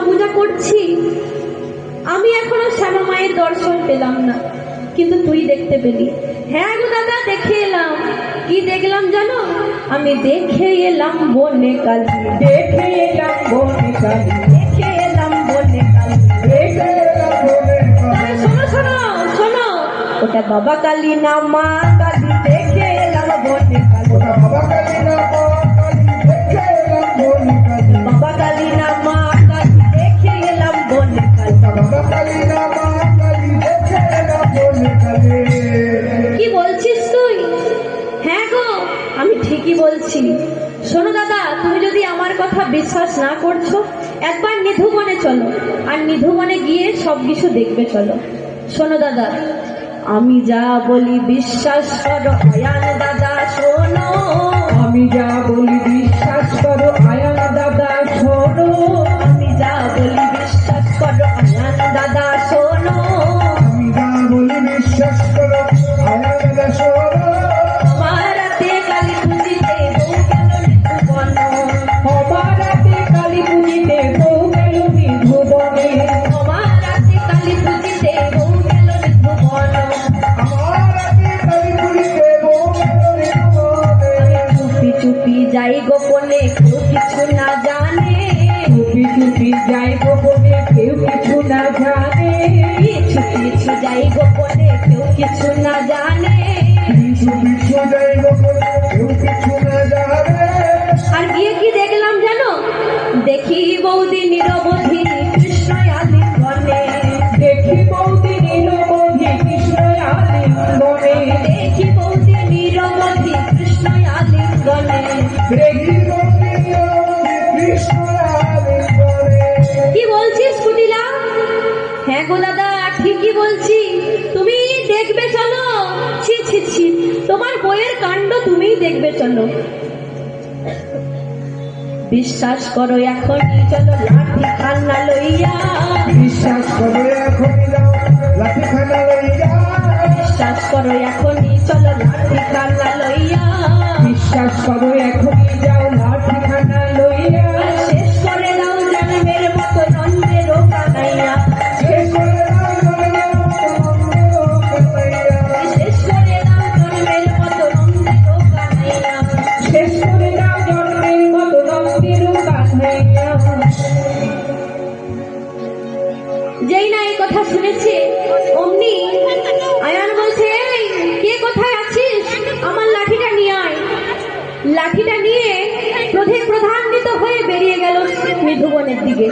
পূজা করছি, আমি এখনো শ্যামা মায়ের দর্শন পেলাম না, কিন্তু তুই দেখতে পেলি। হ্যাঁ গো দাদা, দেখে এলাম। কি দেখলাম জানো? আমি দেখে এলাম বনে কালী, দেখে এলাম বনে কালী, দেখে এলাম বনে কালী। দেখে এলাম বনে কালী। শোনো শোনো শোনো, ওটা বাবা কালী না মা কালী, দেখে এলাম বনে কালী। ওটা বাবা কালী না মা কালী, দেখে এলাম বনে কালী। বাবা কালী না মা কালী, দেখে এলাম বনে কালী। বাবা কালী না মা কালী, দেখে এলাম বনে কালী। কি বলছিস তুই? হ্যাঁ গো, আমি ঠিকই বলছি। শোনো দাদা, তুমি যদি আমার কথা বিশ্বাস না করছো, একবার নিধুবনে চলো, আর নিধুবনে গিয়ে সবকিছু দেখবে চলো। শোনো দাদা, আমি যা বলি বিশ্বাস করো আয়ান দাদা, শোনো। আমি যা বলি বিশ্বাস করো আয়ান দাদা, শোনো। আমি যা বলি বিশ্বাস করো আয়ান দাদা, শোনো। আমি যা বলি বিশ্বাস করো আয়ান দাদা, শোনো। আমার রাতে কালী পুজিতে বউ গেল নিধুবন, আমার রাতে কালী পুজিতে বউ গেল নিধুবনে। আমার রাতে কালী পুজিতে বউ গেল নিধুবন। আমার রাতে কালী পুজিতে বউ গেল নিধুবনে। চুপি চুপি যাই গোপনে, কেউ কিছু না জানে। চুপি চুপি যাই গোপনে, কেউ কিছু না জানে। পিছু পিছু যাই গোপনে, কেউ কিছু না জানে। পিছু পিছু যাই গোপনে, কেউ কিছু না জানে। আর গিয়ে কি দেখলাম জানো? দেখি বৌদি নিরবধি কৃষ্ণ আলিঙ্গনে। দেখি বৌদি নীলমণি কৃষ্ণ আলিঙ্গনে। দেখি বৌদি নিরবধি কৃষ্ণ আলিঙ্গনে। দেখি বৌদি নীলমণি কৃষ্ণ আলিঙ্গনে। কি বলছিস কুটিলা? হ্যাঁ গো দাদা, ঠিকই বলছি। তুমি দেখবে চলো। ছি ছি ছি, তোমার বইয়ের কাণ্ড তুমিই দেখবে চলো। বিশ্বাস করো এখনই চলো লাঠি খান্না লইয়া। বিশ্বাস করো এখনই যাও লাঠিখানা লইয়া। বিশ্বাস করো এখনই চলো লাঠি খান্না লইয়া। বিশ্বাস করো এখনই যাও লাঠিখানা লইয়া। আর শেষ করে দাও জন্মের মতো নন্দের কানাইয়া। শেষ করে দাও জন্মের মতো নন্দের কানাইয়া। শেষ করে দাও জন্মের মতো নন্দের কানাইয়া। শেষ করে দাও জন্মের মতো নন্দের কানাইয়া। যেই না এই কথা শুনেছে, অমনি আয়ান বলছে, এই কে কোথায় আছিস? আমার লাঠিটা নিয়ে আয়। লাঠিটা নিয়ে প্রধান্বিত হয়ে বেরিয়ে গেল নিধুবনের দিকে।